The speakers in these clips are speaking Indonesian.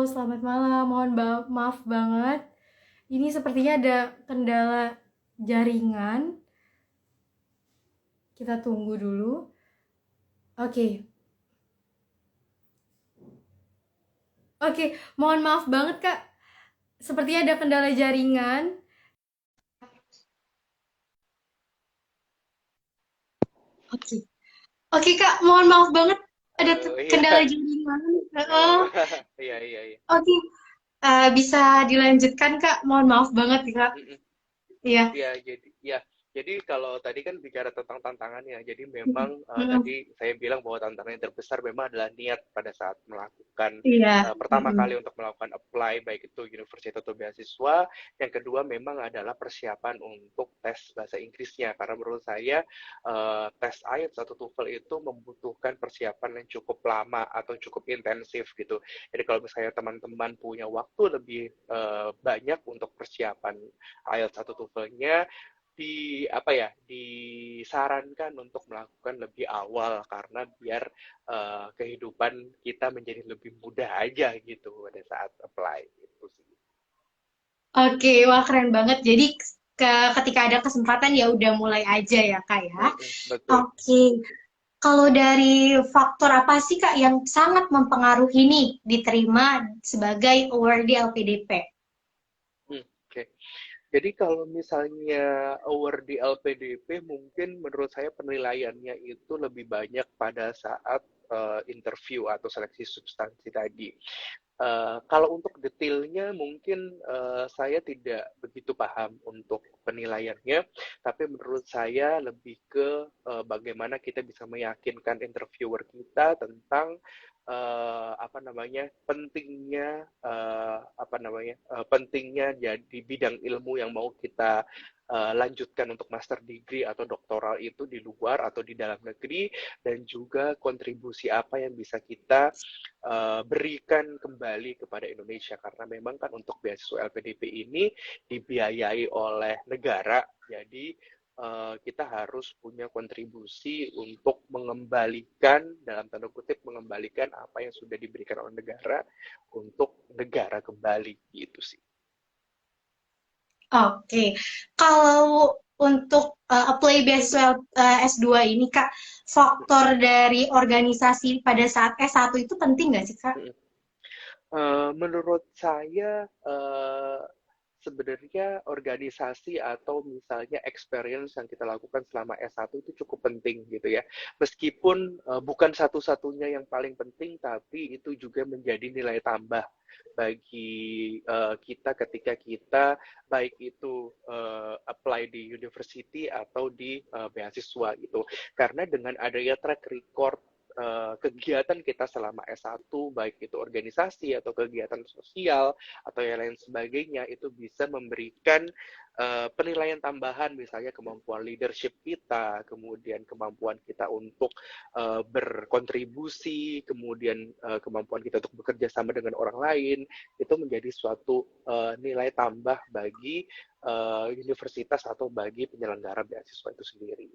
selamat malam. Mohon maaf banget. Ini sepertinya ada kendala jaringan. Kita tunggu dulu. Oke. Oke, mohon maaf banget, Kak. Sepertinya ada kendala jaringan. Oke. Oke, Kak, mohon maaf banget ada Halo, kendala iya, jaringan. nggak Heeh. apa-apa. Iya, iya, iya. Oke. Bisa dilanjutkan, Kak. Mohon maaf banget, Kak. Mm-mm. Iya. Ya, jadi kalau tadi kan bicara tentang tantangannya, jadi Mm, memang mm, tadi saya bilang bahwa tantangan yang terbesar memang adalah niat pada saat melakukan Iya. pertama Mm-mm. kali untuk melakukan apply baik itu universitas atau beasiswa. Yang kedua memang adalah persiapan untuk tes bahasa Inggrisnya karena menurut saya tes IELTS atau TOEFL itu membutuhkan persiapan yang cukup lama atau cukup intensif gitu. Jadi kalau misalnya teman-teman punya waktu lebih banyak untuk persiapan IELTS atau TOEFL-nya disarankan untuk melakukan lebih awal karena biar kehidupan kita menjadi lebih mudah aja gitu pada saat apply itu sih. Oke, wah keren banget. Jadi ketika ada kesempatan ya udah mulai aja ya, Kak ya. Mm-mm, betul. Oke, kalau dari faktor apa sih Kak yang sangat mempengaruhi nih diterima sebagai awardee LPDP? Oke. Jadi kalau misalnya award di LPDP mungkin menurut saya penilaiannya itu lebih banyak pada saat interview atau seleksi substansi tadi. Kalau untuk detailnya mungkin saya tidak begitu paham untuk penilaiannya, tapi menurut saya lebih ke bagaimana kita bisa meyakinkan interviewer kita tentang apa namanya pentingnya jadi bidang ilmu yang mau kita lanjutkan untuk master degree atau doktoral itu di luar atau di dalam negeri dan juga kontribusi apa yang bisa kita berikan kembali kepada Indonesia karena memang kan untuk beasiswa LPDP ini dibiayai oleh negara jadi kita harus punya kontribusi untuk mengembalikan dalam tanda kutip mengembalikan apa yang sudah diberikan oleh negara untuk negara kembali gitu sih. Oke, kalau untuk apply beasiswa S2 ini Kak, faktor dari organisasi pada saat S1 itu penting nggak sih Kak? Menurut saya sebenarnya organisasi atau misalnya experience yang kita lakukan selama S1 itu cukup penting gitu ya. Meskipun bukan satu-satunya yang paling penting, tapi itu juga menjadi nilai tambah bagi kita ketika kita baik itu apply di university atau di beasiswa gitu. Karena dengan adanya track record kegiatan kita selama S1, baik itu organisasi atau kegiatan sosial atau yang lain sebagainya, itu bisa memberikan penilaian tambahan, misalnya kemampuan leadership kita, kemudian kemampuan kita untuk berkontribusi, kemudian kemampuan kita untuk bekerja sama dengan orang lain, itu menjadi suatu nilai tambah bagi universitas atau bagi penyelenggara beasiswa itu sendiri.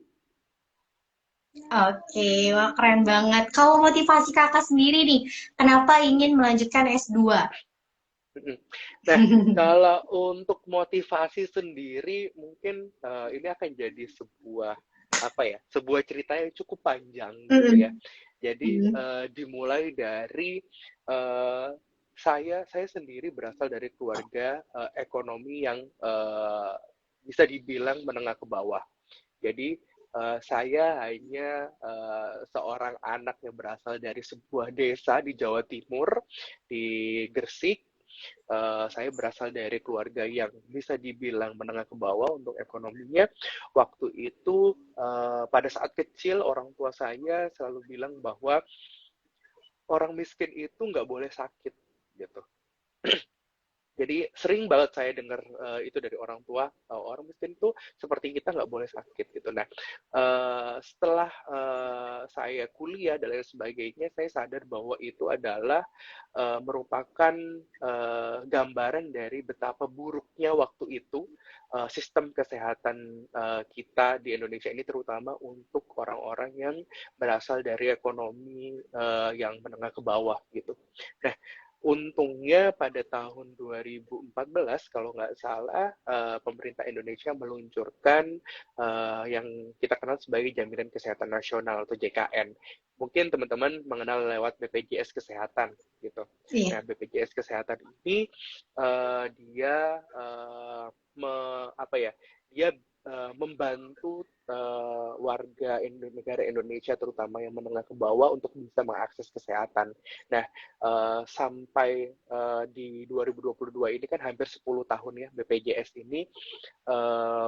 Oke, wah keren banget. Kalau motivasi kakak sendiri nih, kenapa ingin melanjutkan S2? Nah, kalau untuk motivasi sendiri, mungkin ini akan jadi sebuah apa ya, sebuah cerita yang cukup panjang gitu ya. Mm-mm. Jadi dimulai dari eh, saya sendiri berasal dari keluarga ekonomi yang bisa dibilang menengah ke bawah. Jadi saya hanya seorang anak yang berasal dari sebuah desa di Jawa Timur, di Gresik. Saya berasal dari keluarga yang bisa dibilang menengah ke bawah untuk ekonominya. Waktu itu pada saat kecil orang tua saya selalu bilang bahwa orang miskin itu nggak boleh sakit gitu. Jadi sering banget saya dengar itu dari orang tua, orang miskin itu seperti kita nggak boleh sakit gitu. Nah, setelah saya kuliah dan lain sebagainya, saya sadar bahwa itu adalah merupakan gambaran dari betapa buruknya waktu itu sistem kesehatan kita di Indonesia ini, terutama untuk orang-orang yang berasal dari ekonomi yang menengah ke bawah gitu. Nah, Untungnya pada tahun 2014 kalau nggak salah pemerintah Indonesia meluncurkan yang kita kenal sebagai Jaminan Kesehatan Nasional atau JKN. Mungkin teman-teman mengenal lewat BPJS Kesehatan gitu. Iya. Nah, BPJS Kesehatan ini dia apa ya? Dia membantu warga negara Indonesia terutama yang menengah ke bawah untuk bisa mengakses kesehatan. Nah, sampai di 2022 ini kan hampir 10 tahun ya BPJS ini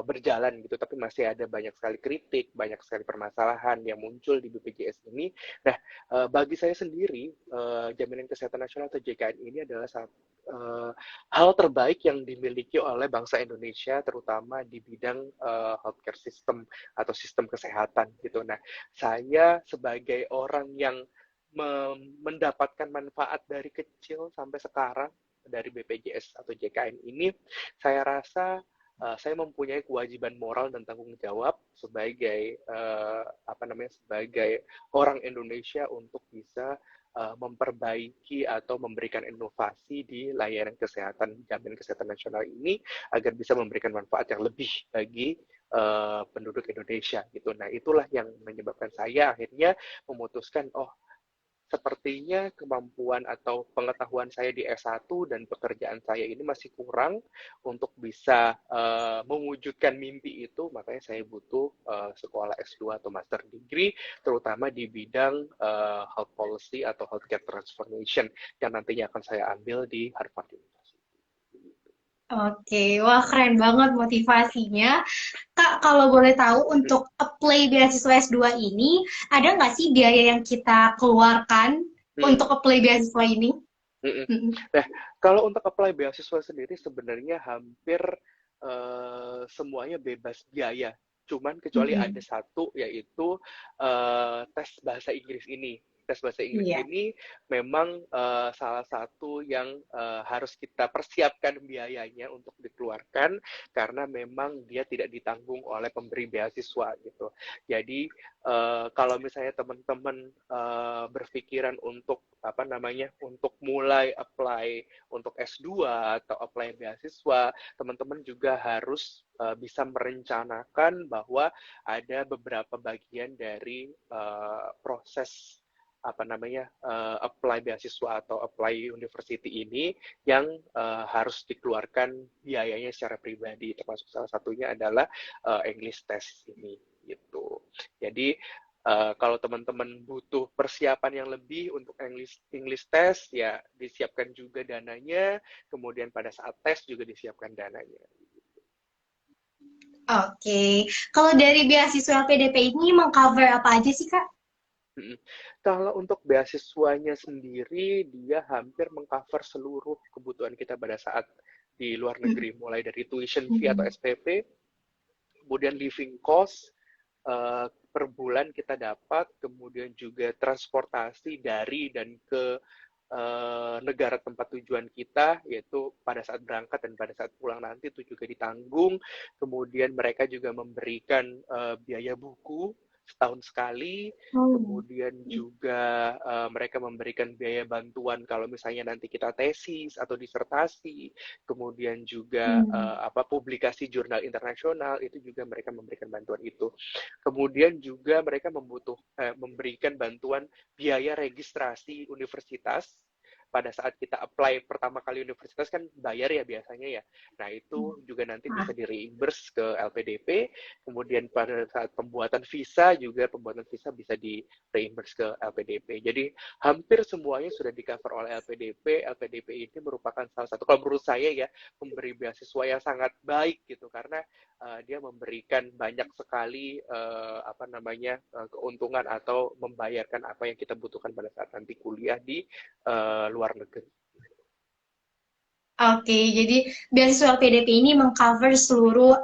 berjalan gitu, tapi masih ada banyak sekali kritik, banyak sekali permasalahan yang muncul di BPJS ini. Nah, bagi saya sendiri, Jaminan Kesehatan Nasional atau JKN ini adalah hal terbaik yang dimiliki oleh bangsa Indonesia, terutama di bidang healthcare system atau sistem kesehatan gitu. Nah, saya sebagai orang yang mendapatkan manfaat dari kecil sampai sekarang dari BPJS atau JKN ini, saya rasa saya mempunyai kewajiban moral dan tanggung jawab sebagai sebagai orang Indonesia untuk bisa memperbaiki atau memberikan inovasi di layanan kesehatan jaminan kesehatan nasional ini agar bisa memberikan manfaat yang lebih bagi penduduk Indonesia gitu. Nah, itulah yang menyebabkan saya akhirnya memutuskan, sepertinya kemampuan atau pengetahuan saya di S1 dan pekerjaan saya ini masih kurang untuk bisa mewujudkan mimpi itu, makanya saya butuh sekolah S2 atau master degree, terutama di bidang health policy atau healthcare transformation yang nantinya akan saya ambil di Harvard University. Oke, wah keren banget motivasinya. Kak, kalau boleh tahu untuk apply beasiswa S2 ini, ada nggak sih biaya yang kita keluarkan Hmm. untuk apply beasiswa ini? Mm-mm. Mm-mm. Nah, kalau untuk apply beasiswa sendiri sebenarnya hampir semuanya bebas biaya. Cuman kecuali ada Mm-mm. satu yaitu tes bahasa Inggris ini. Tes bahasa Inggris Iya. ini memang salah satu yang harus kita persiapkan biayanya untuk dikeluarkan karena memang dia tidak ditanggung oleh pemberi beasiswa gitu. Jadi kalau misalnya teman-teman berpikiran untuk untuk mulai apply untuk S2 atau apply beasiswa, teman-teman juga harus bisa merencanakan bahwa ada beberapa bagian dari proses apply beasiswa atau apply university ini yang harus dikeluarkan biayanya secara pribadi, termasuk salah satunya adalah English test ini gitu. Jadi kalau teman-teman butuh persiapan yang lebih untuk English test, ya disiapkan juga dananya, kemudian pada saat tes juga disiapkan dananya. Oke, kalau dari beasiswa LPDP ini mengcover apa aja sih, Kak? Kalau untuk beasiswanya sendiri, dia hampir mengcover seluruh kebutuhan kita pada saat di luar negeri, mulai dari tuition fee atau Mm-mm. SPP, kemudian living cost, per bulan kita dapat, kemudian juga transportasi dari dan ke negara tempat tujuan kita, yaitu pada saat berangkat dan pada saat pulang nanti itu juga ditanggung. Kemudian mereka juga memberikan biaya buku setahun sekali, Oh. kemudian juga mereka memberikan biaya bantuan kalau misalnya nanti kita tesis atau disertasi, kemudian juga Hmm. publikasi jurnal internasional, itu juga mereka memberikan bantuan itu. Kemudian juga mereka memberikan bantuan biaya registrasi universitas. Pada saat kita apply pertama kali universitas kan bayar ya biasanya ya. Nah, itu juga nanti bisa Ah, di-reimburse ke LPDP. Kemudian pada saat pembuatan visa juga pembuatan visa bisa di-reimburse ke LPDP. Jadi hampir semuanya sudah di-cover oleh LPDP. LPDP ini merupakan salah satu, kalau menurut saya ya, pemberi beasiswa yang sangat baik gitu, karena dia memberikan banyak sekali keuntungan atau membayarkan apa yang kita butuhkan pada saat nanti kuliah di luar negeri. Oke, jadi beasiswa LPDP ini mengcover seluruh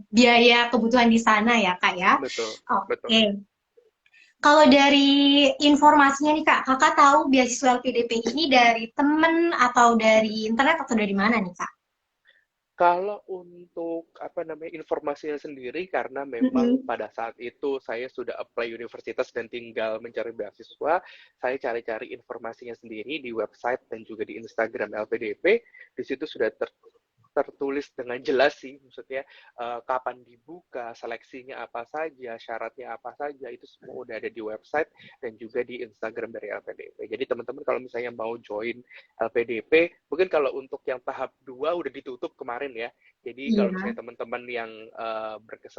biaya kebutuhan di sana ya, Kak ya. Betul, betul. Oke. Kalau dari informasinya nih Kak, Kakak tahu beasiswa LPDP ini dari temen atau dari internet atau dari mana nih Kak? Kalau untuk apa namanya informasinya sendiri, karena memang Mm-mm. pada saat itu saya sudah apply universitas dan tinggal mencari beasiswa, saya cari-cari informasinya sendiri di website dan juga di Instagram LPDP. Di situ sudah tertulis dengan jelas sih, maksudnya kapan dibuka, seleksinya apa saja, syaratnya apa saja, itu semua udah ada di website dan juga di Instagram dari LPDP. Jadi teman-teman kalau misalnya mau join LPDP, mungkin kalau untuk yang tahap 2 udah ditutup kemarin ya. Jadi kalau Iya. misalnya teman-teman yang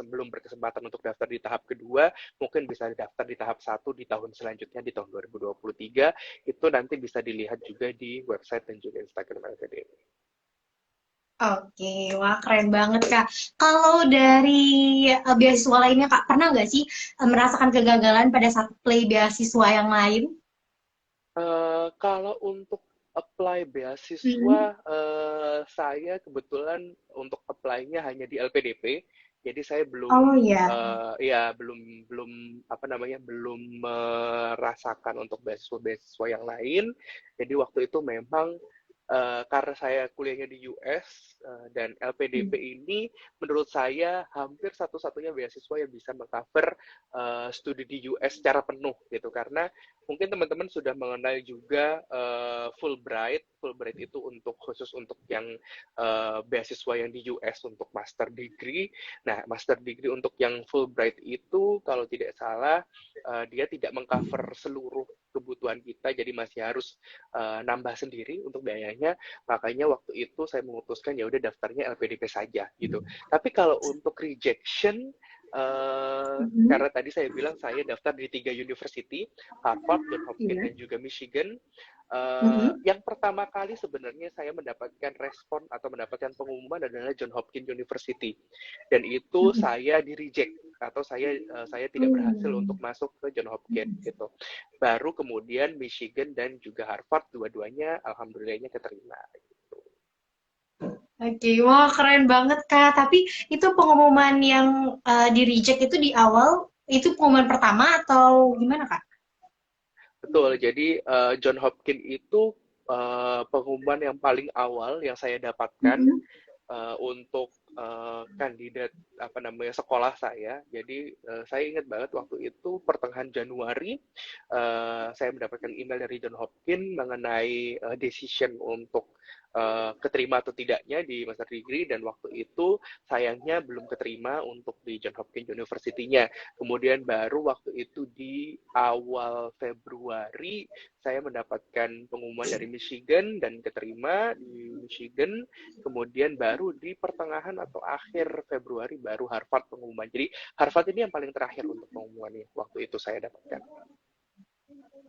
belum berkesempatan untuk daftar di tahap kedua, mungkin bisa daftar di tahap 1 di tahun selanjutnya, di tahun 2023, itu nanti bisa dilihat juga di website dan juga Instagram LPDP. Oke, wah keren banget Kak. Kalau dari beasiswa lainnya Kak, pernah nggak sih merasakan kegagalan pada saat play beasiswa yang lain? Kalau untuk apply beasiswa, Mm-mm. saya kebetulan untuk apply-nya hanya di LPDP. Jadi saya Oh iya. ya belum belum apa namanya belum merasakan untuk beasiswa-beasiswa yang lain. Jadi waktu itu memang karena saya kuliahnya di US dan LPDP ini menurut saya hampir satu-satunya beasiswa yang bisa mengcover studi di US secara penuh gitu, karena mungkin teman-teman sudah mengenal juga Fulbright. Fulbright itu untuk khusus untuk yang beasiswa yang di US untuk master degree. Nah, master degree untuk yang Fulbright itu kalau tidak salah dia tidak mengcover seluruh kebutuhan kita, jadi masih harus nambah sendiri untuk biayanya. Makanya waktu itu saya memutuskan ya udah daftarnya LPDP saja gitu. Tapi kalau untuk rejection, Mm-mm. karena tadi saya bilang saya daftar di 3 university, Harvard, John Hopkins, Iya. dan juga Michigan. Mm-mm. Yang pertama kali sebenarnya saya mendapatkan respon atau mendapatkan pengumuman adalah John Hopkins University, dan itu Mm-mm. saya di reject atau saya tidak berhasil untuk Hmm. masuk ke John Hopkins gitu. Baru kemudian Michigan dan juga Harvard, dua-duanya alhamdulillahnya keterima. Oke, wah keren banget Kak. Tapi itu pengumuman yang di reject itu di awal, itu pengumuman pertama atau gimana Kak? Betul, jadi John Hopkins itu pengumuman yang paling awal yang saya dapatkan Mm-mm. untuk kandidat apa namanya sekolah saya. Jadi saya ingat banget waktu itu pertengahan Januari saya mendapatkan email dari John Hopkins mengenai decision untuk keterima atau tidaknya di master degree, dan waktu itu sayangnya belum keterima untuk di John Hopkins University-nya. Kemudian baru waktu itu di awal Februari saya mendapatkan pengumuman dari Michigan dan keterima di Michigan. Kemudian baru di pertengahan atau akhir Februari baru Harvard pengumuman. Jadi Harvard ini yang paling terakhir untuk pengumumannya waktu itu saya dapatkan.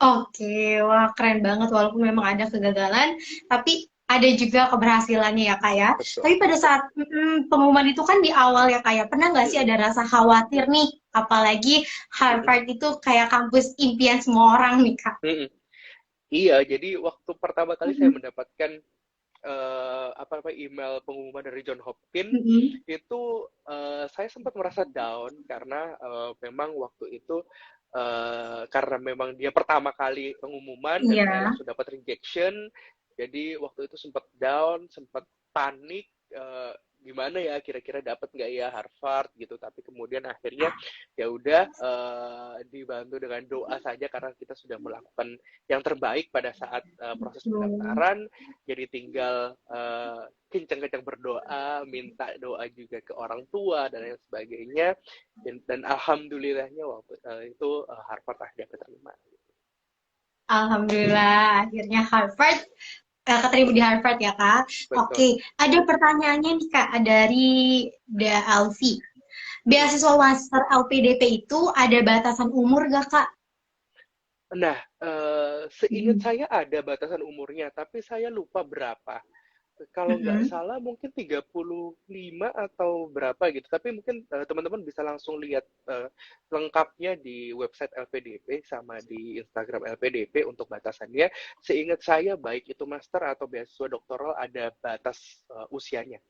Oke, wah keren banget walaupun memang ada kegagalan, tapi ada juga keberhasilannya ya Kak ya. Tapi Betul. pada saat pengumuman itu kan di awal ya Kak ya, pernah nggak sih Mm-mm. ada rasa khawatir nih? Apalagi Mm-mm. Harvard itu kayak kampus impian semua orang nih Kak. Mm-mm. Iya, jadi waktu pertama kali saya Mm-mm. mendapatkan apa namanya email pengumuman dari John Hopkins Mm-mm. itu saya sempat merasa down karena memang waktu itu karena memang dia pertama kali pengumuman dan saya Iya. langsung dapat rejection, jadi waktu itu sempat down, sempat panik, gimana ya kira-kira dapat nggak ya Harvard gitu. Tapi kemudian akhirnya ya udah dibantu dengan doa saja karena kita sudah melakukan yang terbaik pada saat proses Betul. pendaftaran. Jadi tinggal kencang-kencang berdoa, minta doa juga ke orang tua dan lain sebagainya. Dan alhamdulillahnya waktu itu Harvard akhirnya keterima. Alhamdulillah akhirnya Harvard keterima di Harvard ya Kak. Betul. Oke, ada pertanyaannya nih Kak dari Alfi. Mm-mm. Beasiswa Master LPDP itu ada batasan umur gak Kak? Nah, seingat Mm-mm. saya ada batasan umurnya, tapi saya lupa berapa. Kalau nggak Mm-mm. salah mungkin 35 atau berapa gitu. Tapi mungkin teman-teman bisa langsung lihat lengkapnya di website LPDP sama di Instagram LPDP untuk batasannya. Seingat saya baik itu master atau beasiswa doktoral ada batas usianya.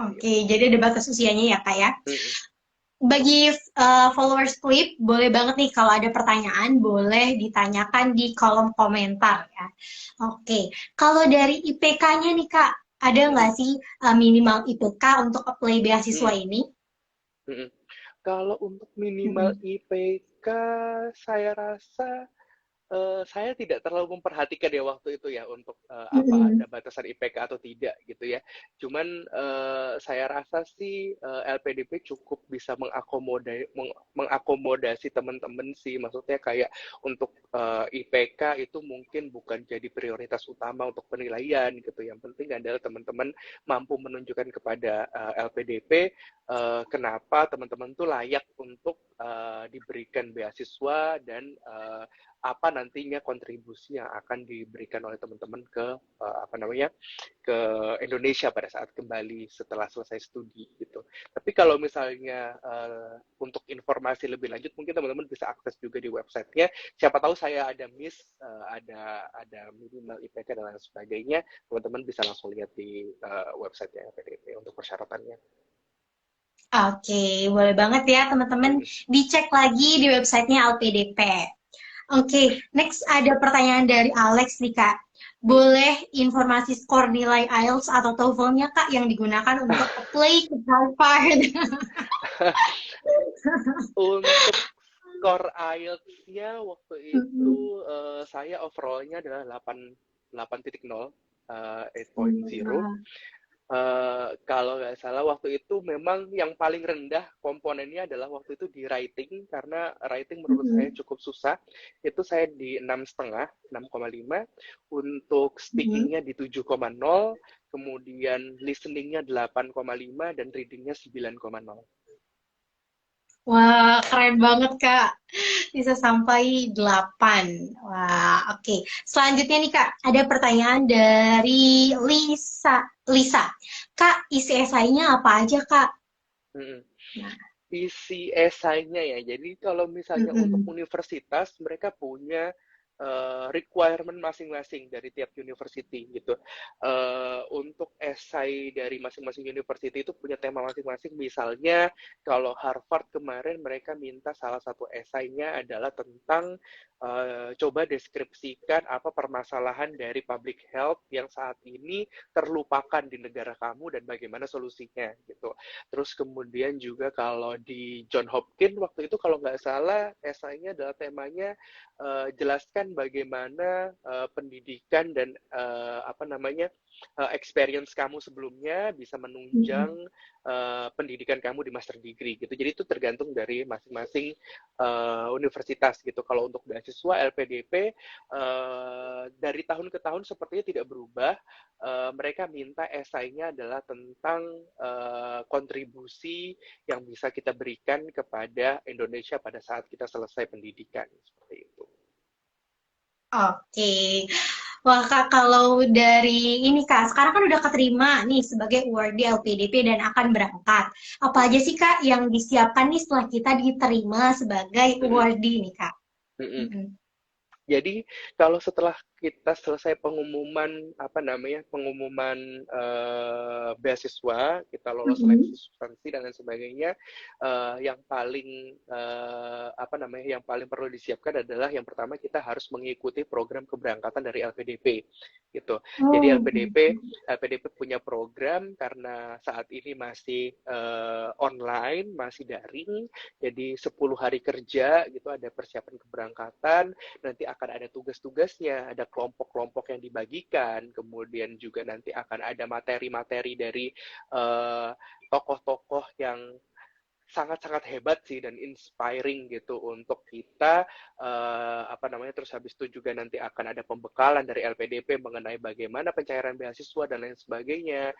Oke, jadi ada batas usianya ya Kak ya. Mm-mm. Bagi followers Clip, boleh banget nih kalau ada pertanyaan, boleh ditanyakan di kolom komentar ya. Oke, kalau dari IPK-nya nih Kak, Ada nggak Mm-mm. sih minimal IPK untuk apply beasiswa Mm-mm. ini? Mm-mm. Kalau untuk minimal Mm-mm. IPK, saya rasa saya tidak terlalu memperhatikan ya waktu itu ya untuk apa ada Mm-mm. batasan IPK atau tidak gitu ya. Cuman saya rasa sih LPDP cukup bisa mengakomodasi teman-teman sih. Maksudnya kayak untuk IPK itu mungkin bukan jadi prioritas utama untuk penilaian gitu. Yang penting adalah teman-teman mampu menunjukkan kepada LPDP kenapa teman-teman tuh layak untuk diberikan beasiswa dan apa nantinya kontribusi yang akan diberikan oleh teman-teman ke apa namanya ke Indonesia pada saat kembali setelah selesai studi gitu. Tapi kalau misalnya untuk informasi lebih lanjut mungkin teman-teman bisa akses juga di websitenya. Siapa tahu saya ada miss ada minimal IPK dan lain sebagainya. Teman-teman bisa langsung lihat di websitenya PDP untuk persyaratannya. Oke, boleh banget ya teman-teman Hmm. dicek lagi di websitenya LPDP. Oke, next ada pertanyaan dari Alex nih Kak. Hmm. Boleh informasi skor nilai IELTS atau TOEFL-nya Kak yang digunakan untuk apply ke Harvard? Untuk skor IELTS-nya waktu itu Mm-mm. saya overall-nya adalah 8.0, 8.0. Wah. Kalau nggak salah waktu itu memang yang paling rendah komponennya adalah waktu itu di writing karena writing menurut saya Mm-mm. cukup susah. Itu saya di 6,5, 6,5. Untuk Mm-mm. speakingnya di 7,0, kemudian listeningnya 8,5 dan readingnya 9,0. Wah, keren banget Kak. Bisa sampai 8. Wah, oke. Selanjutnya nih Kak, ada pertanyaan dari Lisa. Lisa, Kak, isi esainya apa aja Kak? Mm-mm. Nah, Isi esainya ya. Jadi kalau misalnya untuk mm-mm. universitas mereka punya requirement masing-masing dari tiap university gitu. Untuk esai dari masing-masing university itu punya tema masing-masing. Misalnya kalau Harvard kemarin mereka minta salah satu esainya adalah tentang coba deskripsikan apa permasalahan dari public health yang saat ini terlupakan di negara kamu dan bagaimana solusinya gitu. Terus kemudian juga kalau di John Hopkins waktu itu kalau nggak salah esainya adalah temanya jelaskan bagaimana pendidikan dan apa namanya experience kamu sebelumnya bisa menunjang Mm-mm. pendidikan kamu di master degree gitu. Jadi itu tergantung dari masing-masing universitas gitu. Kalau untuk beasiswa LPDP dari tahun ke tahun sepertinya tidak berubah. Mereka minta esainya adalah tentang kontribusi yang bisa kita berikan kepada Indonesia pada saat kita selesai pendidikan seperti itu. Oke. Wah, Kak, kalau dari ini, Kak, sekarang kan udah keterima nih sebagai awardee LPDP dan akan berangkat. Apa aja Mm-mm. sih, Kak, yang disiapkan nih setelah kita diterima sebagai Mm-mm. awardee nih, Kak? Mm-mm. Mm-mm. Jadi kalau setelah kita selesai pengumuman apa namanya pengumuman beasiswa, kita lolos seleksi Mm-mm. substansi dan lain sebagainya, yang paling apa namanya yang paling perlu disiapkan adalah yang pertama kita harus mengikuti program keberangkatan dari LPDP gitu. Jadi Oh, LPDP punya program karena saat ini masih online, masih daring, jadi 10 hari kerja gitu ada persiapan keberangkatan, nanti akan ada tugas-tugasnya, ada kelompok-kelompok yang dibagikan, kemudian juga nanti akan ada materi-materi dari tokoh-tokoh yang sangat-sangat hebat sih dan inspiring gitu untuk kita apa namanya terus habis itu juga nanti akan ada pembekalan dari LPDP mengenai bagaimana pencairan beasiswa dan lain sebagainya,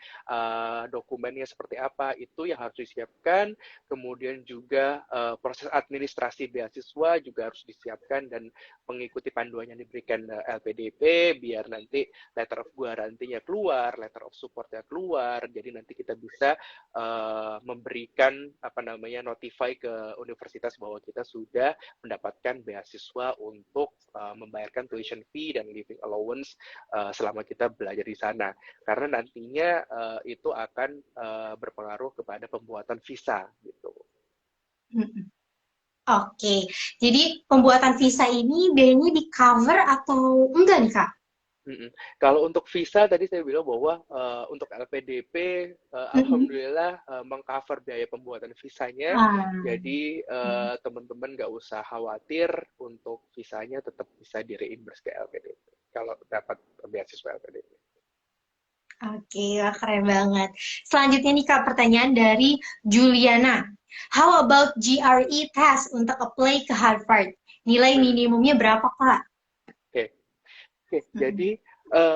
dokumennya seperti apa itu yang harus disiapkan, kemudian juga proses administrasi beasiswa juga harus disiapkan dan mengikuti panduan yang diberikan LPDP biar nanti letter of guarantee-nya keluar, letter of support-nya keluar, jadi nanti kita bisa memberikan apa namanya notify ke universitas bahwa kita sudah mendapatkan beasiswa untuk membayarkan tuition fee dan living allowance selama kita belajar di sana. Karena nantinya itu akan berpengaruh kepada pembuatan visa gitu. mm-mm. Oke. Jadi pembuatan visa ini biayanya di cover atau enggak nih, Kak? Mm-mm. Kalau untuk visa tadi saya bilang bahwa untuk LPDP Mm-mm. alhamdulillah mengcover biaya pembuatan visanya. Ah, Jadi teman-teman nggak usah khawatir untuk visanya tetap bisa di reimburse ke LPDP kalau dapat beasiswa LPDP. oke, wah, keren banget. Selanjutnya nih Kak, pertanyaan dari Juliana. How about GRE test untuk apply ke Harvard? Nilai Mm-mm. minimumnya berapa Kak? Oke, oke. Mm-mm. Jadi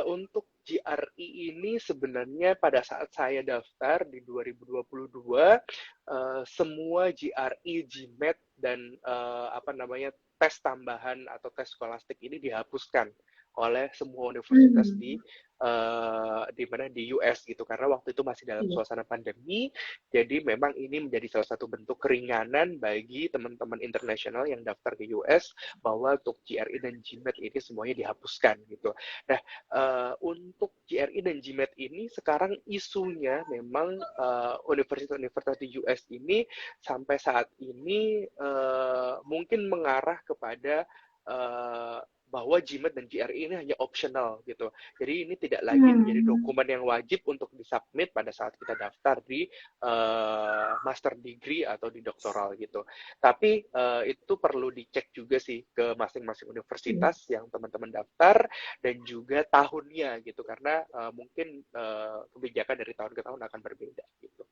untuk GRE ini sebenarnya pada saat saya daftar di 2022 semua GRE, GMAT dan apa namanya tes tambahan atau tes skolastik ini dihapuskan oleh semua universitas Hmm, di mana di US gitu karena waktu itu masih dalam iya. suasana pandemi. Jadi memang ini menjadi salah satu bentuk keringanan bagi teman-teman internasional yang daftar ke US bahwa untuk GRE dan GMAT ini semuanya dihapuskan gitu. Nah, untuk GRE dan GMAT ini sekarang isunya memang universitas-universitas di US ini sampai saat ini mungkin mengarah kepada bahwa GMAT dan GRE ini hanya optional gitu. Jadi ini tidak lagi menjadi Hmm, dokumen yang wajib untuk disubmit pada saat kita daftar di master degree atau di doktoral gitu. Tapi itu perlu dicek juga sih ke masing-masing iya. universitas yang teman-teman daftar dan juga tahunnya gitu karena mungkin kebijakan dari tahun ke tahun akan berbeda gitu.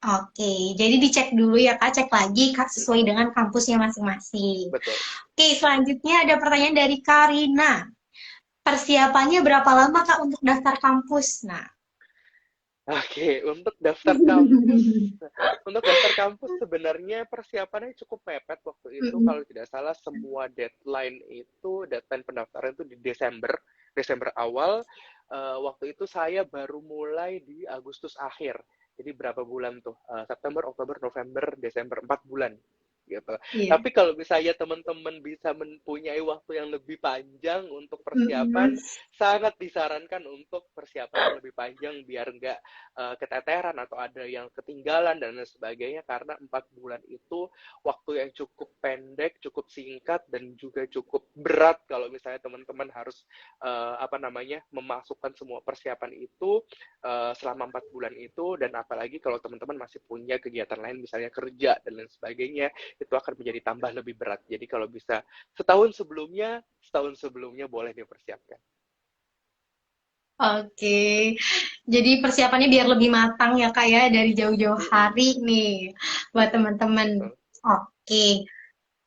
Oke, jadi dicek dulu ya Kak, cek lagi Kak sesuai Mm-mm, dengan kampusnya masing-masing. betul. Oke, selanjutnya ada pertanyaan dari Karina. Persiapannya berapa lama Kak untuk daftar kampus? Nah, Oke, untuk daftar kampus sebenarnya persiapannya cukup mepet waktu itu. mm-mm. Kalau tidak salah semua deadline pendaftaran itu di Desember awal. Waktu itu saya baru mulai di Agustus akhir. Jadi berapa bulan tuh? September, Oktober, November, Desember, 4 bulan gitu. Iya. Tapi kalau misalnya teman-teman bisa mempunyai waktu yang lebih panjang untuk Mm-mm. persiapan, sangat disarankan untuk persiapan yang lebih panjang biar nggak keteteran atau ada yang ketinggalan dan lain sebagainya karena 4 bulan itu waktu yang cukup pendek, cukup singkat dan juga cukup berat kalau misalnya teman-teman harus apa namanya memasukkan semua persiapan itu selama 4 bulan itu dan apalagi kalau teman-teman masih punya kegiatan lain misalnya kerja dan lain sebagainya itu akan menjadi tambah lebih berat. Jadi kalau bisa setahun sebelumnya boleh dipersiapkan. Oke, jadi persiapannya biar lebih matang ya Kak ya dari jauh-jauh Mm-mm, hari nih buat teman-teman. betul. Oke,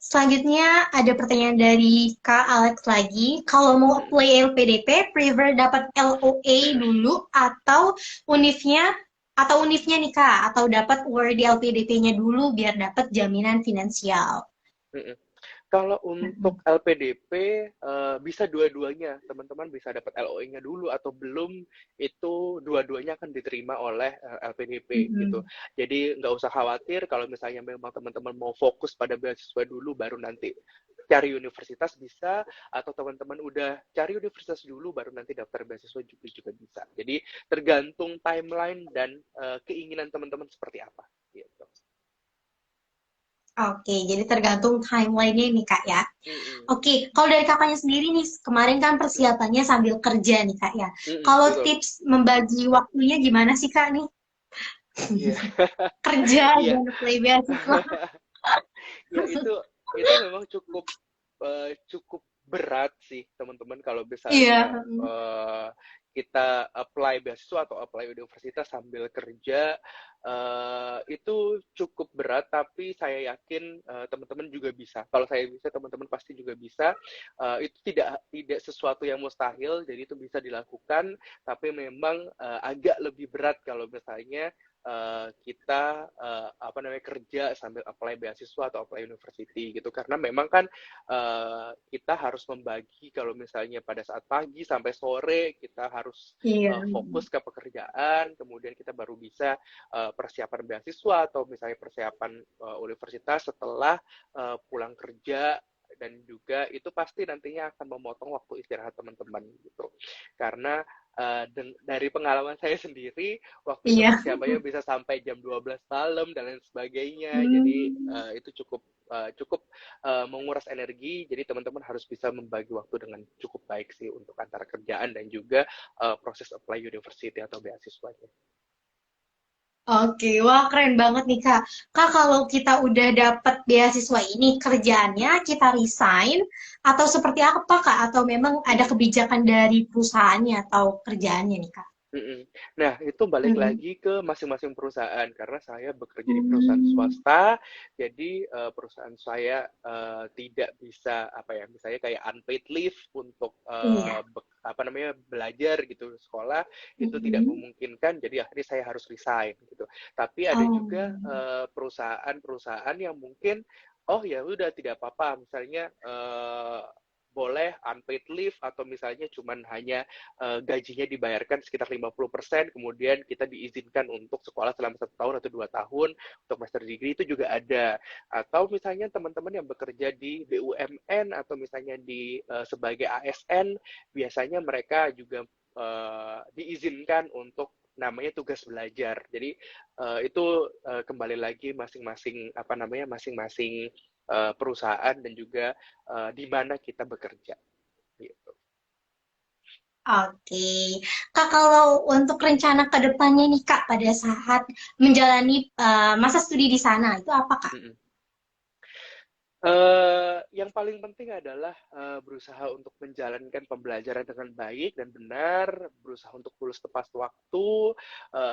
selanjutnya ada pertanyaan dari Kak Alex lagi. Kalau mau Mm-mm. apply LPDP, prefer dapat LOA dulu atau unifnya nih Kak, atau dapat award di LPDP-nya dulu biar dapat jaminan finansial. Mm-mm. Kalau untuk Mm-mm. LPDP bisa dua-duanya, teman-teman bisa dapat LOE-nya dulu atau belum itu dua-duanya akan diterima oleh LPDP gitu. Mm-mm. Jadi nggak usah khawatir kalau misalnya memang teman-teman mau fokus pada beasiswa dulu baru nanti cari universitas bisa atau teman-teman udah cari universitas dulu baru nanti daftar beasiswa juga bisa. Jadi tergantung timeline dan keinginan teman-teman seperti apa gitu. Oke, jadi tergantung timeline-nya nih Kak ya. Mm-mm. Oke, kalau dari kakaknya sendiri nih, kemarin kan Mm-mm. persiapannya sambil kerja nih kak ya. Mm-mm. Kalau Betul. tips membagi waktunya gimana sih kak nih? Iya. Kerja Iya. dan play beasiswa. Ya itu memang cukup berat sih teman-teman kalau Iya. misalnya kita apply beasiswa atau apply universitas sambil kerja itu cukup berat tapi saya yakin teman-teman juga bisa. Kalau saya bisa teman-teman pasti juga bisa. Itu tidak sesuatu yang mustahil jadi itu bisa dilakukan tapi memang agak lebih berat kalau misalnya kita apa namanya kerja sambil apply beasiswa atau apply university gitu karena memang kan kita harus membagi kalau misalnya pada saat pagi sampai sore kita harus Iya. fokus ke pekerjaan kemudian kita baru bisa persiapan beasiswa atau misalnya persiapan universitas setelah pulang kerja dan juga itu pasti nantinya akan memotong waktu istirahat teman-teman gitu. Karena dari pengalaman saya sendiri, waktu itu Iya. persiapannya bisa sampai jam 12 malam dan lain sebagainya. Jadi Hmm. itu cukup menguras energi. Jadi teman-teman harus bisa membagi waktu dengan cukup baik sih untuk antara kerjaan dan juga proses apply university atau beasiswanya. Oke, wah keren banget nih Kak. Kak, kalau kita udah dapat beasiswa ini, kerjaannya Mm-mm, kita resign atau seperti apa Kak? Atau memang ada mm-mm. kebijakan dari perusahaannya atau kerjaannya nih Kak? Mhm. Nah, itu balik Mm-mm. lagi ke masing-masing perusahaan karena saya bekerja di perusahaan Hmm. swasta, jadi perusahaan saya tidak bisa apa ya, misalnya kayak unpaid leave untuk Iya. apa namanya belajar gitu sekolah itu tidak Mm-mm. memungkinkan, jadi akhirnya saya harus resign gitu. Tapi ada Oh. juga perusahaan-perusahaan yang mungkin oh ya udah tidak apa-apa, misalnya boleh unpaid leave atau misalnya cuman hanya gajinya dibayarkan sekitar 50%, kemudian kita diizinkan untuk sekolah selama 1 tahun atau 2 tahun untuk master degree itu juga ada. Atau misalnya teman-teman yang bekerja di BUMN atau misalnya sebagai ASN, biasanya mereka juga diizinkan untuk namanya tugas belajar. Jadi itu kembali lagi masing-masing apa namanya masing-masing perusahaan dan juga di mana kita bekerja. Gitu. Oke, Kak, kalau untuk rencana ke depannya nih Kak, pada saat menjalani masa studi di sana, itu apa Kak? Mm-mm. Yang paling penting adalah berusaha untuk menjalankan pembelajaran dengan baik dan benar, berusaha untuk lulus tepat waktu.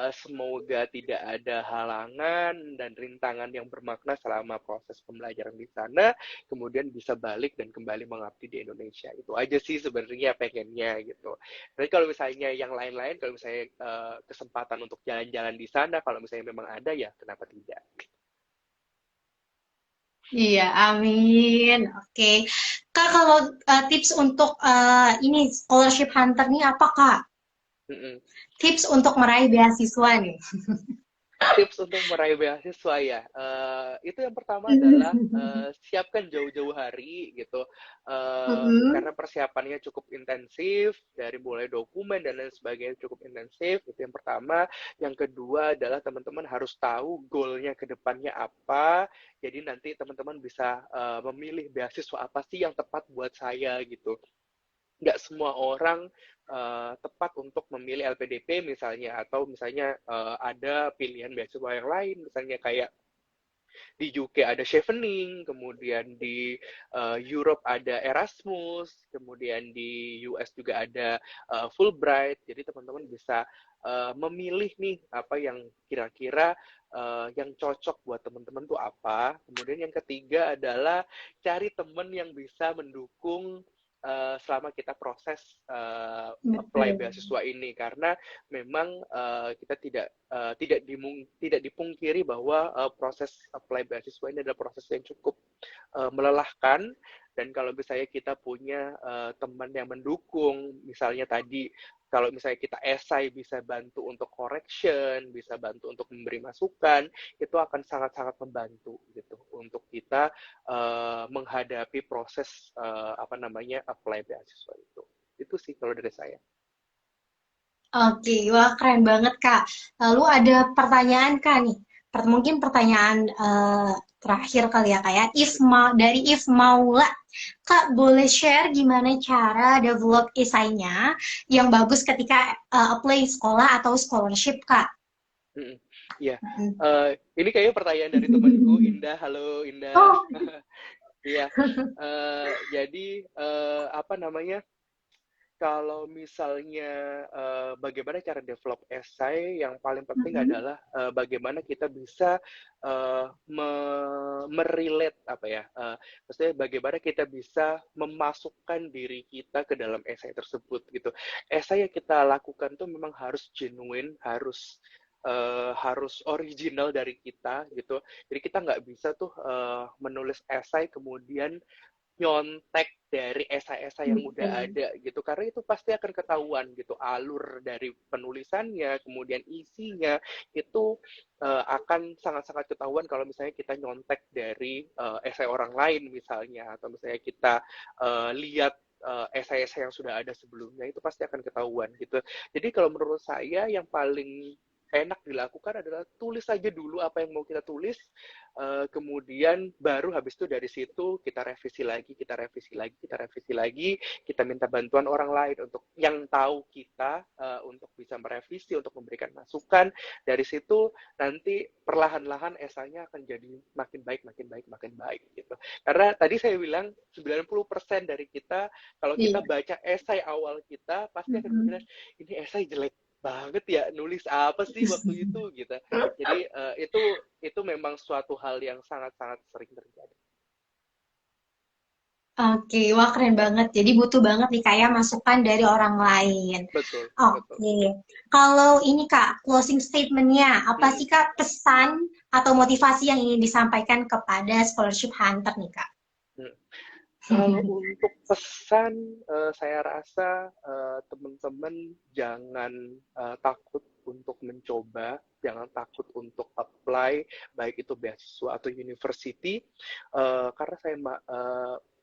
Semoga tidak ada halangan dan rintangan yang bermakna selama proses pembelajaran di sana, kemudian bisa balik dan kembali mengabdi di Indonesia. Itu aja sih sebenarnya pengennya gitu. Tapi kalau misalnya yang lain-lain, kalau misalnya kesempatan untuk jalan-jalan di sana, kalau misalnya memang ada ya kenapa tidak? Iya, amin. Oke, Kak, kalau tips untuk ini scholarship hunter nih apa Kak? Mm-mm. Tips untuk meraih beasiswa nih. Tips untuk meraih beasiswa ya, itu yang pertama adalah siapkan jauh-jauh hari gitu, Mm-mm. karena persiapannya cukup intensif dari mulai dokumen dan lain sebagainya cukup intensif itu yang pertama. Yang kedua adalah teman-teman harus tahu goalnya ke depannya apa, jadi nanti teman-teman bisa memilih beasiswa apa sih yang tepat buat saya gitu. Nggak semua orang tepat untuk memilih LPDP misalnya, atau misalnya ada pilihan beasiswa yang lain, misalnya kayak di UK ada Chevening, kemudian di Europe ada Erasmus, kemudian di US juga ada Fulbright. Jadi teman-teman bisa memilih nih apa yang kira-kira yang cocok buat teman-teman tuh apa. Kemudian yang ketiga adalah cari teman yang bisa mendukung selama kita proses apply Betul. beasiswa ini, karena memang kita tidak dipungkiri bahwa proses apply beasiswa ini adalah proses yang cukup melelahkan. Dan kalau misalnya kita punya teman yang mendukung, misalnya tadi kalau misalnya kita esai bisa bantu untuk correction, bisa bantu untuk memberi masukan, itu akan sangat-sangat membantu gitu untuk kita menghadapi proses apa namanya apply beasiswa itu. Itu sih kalau dari saya. Oke, wah keren banget Kak. Lalu ada pertanyaan Kak nih. Mungkin pertanyaan terakhir kali ya Kak ya. Dari If Maula, Kak boleh share gimana cara develop esainya yang bagus ketika apply sekolah atau scholarship Kak? Mm-mm. Iya, Mm. ini kayaknya pertanyaan dari temanku Indah. Halo Indah. Oh, Iya, jadi apa namanya? Kalau misalnya bagaimana cara develop esai, yang paling penting mm-mm. adalah bagaimana kita bisa merelate apa ya, maksudnya bagaimana kita bisa memasukkan diri kita ke dalam esai tersebut gitu. Esai yang kita lakukan tuh memang harus genuine, harus original dari kita gitu. Jadi kita nggak bisa tuh menulis esai kemudian nyontek dari esai-esai yang udah Mm-mm. ada gitu, karena itu pasti akan ketahuan gitu alur dari penulisannya, kemudian isinya itu akan sangat-sangat ketahuan kalau misalnya kita nyontek dari esai orang lain misalnya, atau misalnya kita lihat esai-esai yang sudah ada sebelumnya, itu pasti akan ketahuan gitu. Jadi kalau menurut saya yang paling enak dilakukan adalah tulis saja dulu apa yang mau kita tulis, kemudian baru habis itu dari situ kita revisi lagi, kita revisi lagi, kita revisi lagi, kita minta bantuan orang lain untuk yang tahu kita, untuk bisa merevisi, untuk memberikan masukan. Dari situ nanti perlahan-lahan esainya akan jadi makin baik, makin baik, makin baik gitu. Karena tadi saya bilang 90% dari kita, kalau kita Iya. baca esai awal kita pasti akan berpikir, Mm-mm. ini esai jelek banget ya, nulis apa sih waktu itu gitu. Jadi itu memang suatu hal yang sangat-sangat sering terjadi. Oke, wah keren banget. Jadi butuh banget nih kayak masukan dari orang lain. Betul, betul. Oke, kalau ini Kak, closing statement-nya, apa Hmm. sih Kak pesan atau motivasi yang ingin disampaikan kepada scholarship hunter nih Kak? Hmm. Kalau untuk pesan, saya rasa teman-teman jangan takut untuk mencoba, jangan takut untuk apply, baik itu beasiswa atau university, karena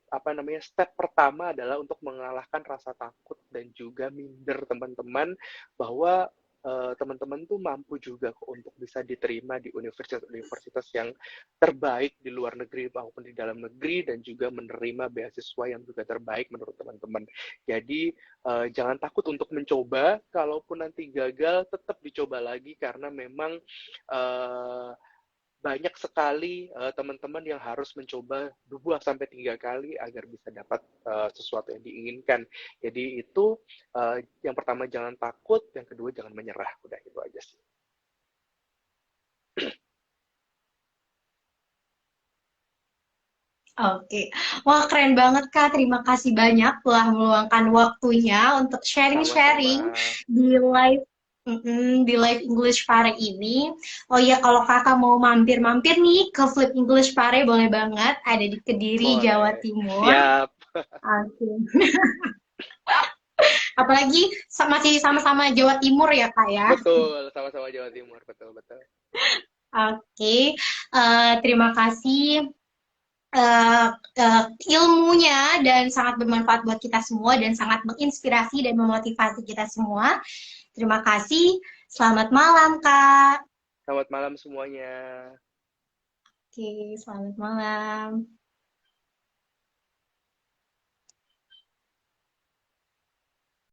apa namanya, step pertama adalah untuk mengalahkan rasa takut dan juga minder teman-teman, bahwa teman-teman tuh mampu juga kok untuk bisa diterima di universitas-universitas yang terbaik di luar negeri maupun di dalam negeri, dan juga menerima beasiswa yang juga terbaik menurut teman-teman. Jadi jangan takut untuk mencoba, kalaupun nanti gagal tetap dicoba lagi, karena memang uh, banyak sekali teman-teman yang harus mencoba 2 sampai 3 kali agar bisa dapat sesuatu yang diinginkan. Jadi itu yang pertama jangan takut, yang kedua jangan menyerah. Udah itu aja sih. Oke, wah keren banget Kak. Terima kasih banyak telah meluangkan waktunya untuk Sama-sama. sharing-sharing di live di live English Pare ini. Oh iya, kalau Kakak mau mampir-mampir nih ke Flip English Pare boleh banget. Ada di Kediri, Jawa Boleh. Timur. Siap. Oke. Apalagi masih sama-sama Jawa Timur ya Kak ya. Betul, sama-sama Jawa Timur. Betul, betul. Oke, terima kasih eh, ilmunya dan sangat bermanfaat buat kita semua dan sangat menginspirasi dan memotivasi kita semua. Terima kasih. Selamat malam, Kak. Selamat malam semuanya. Oke, selamat malam.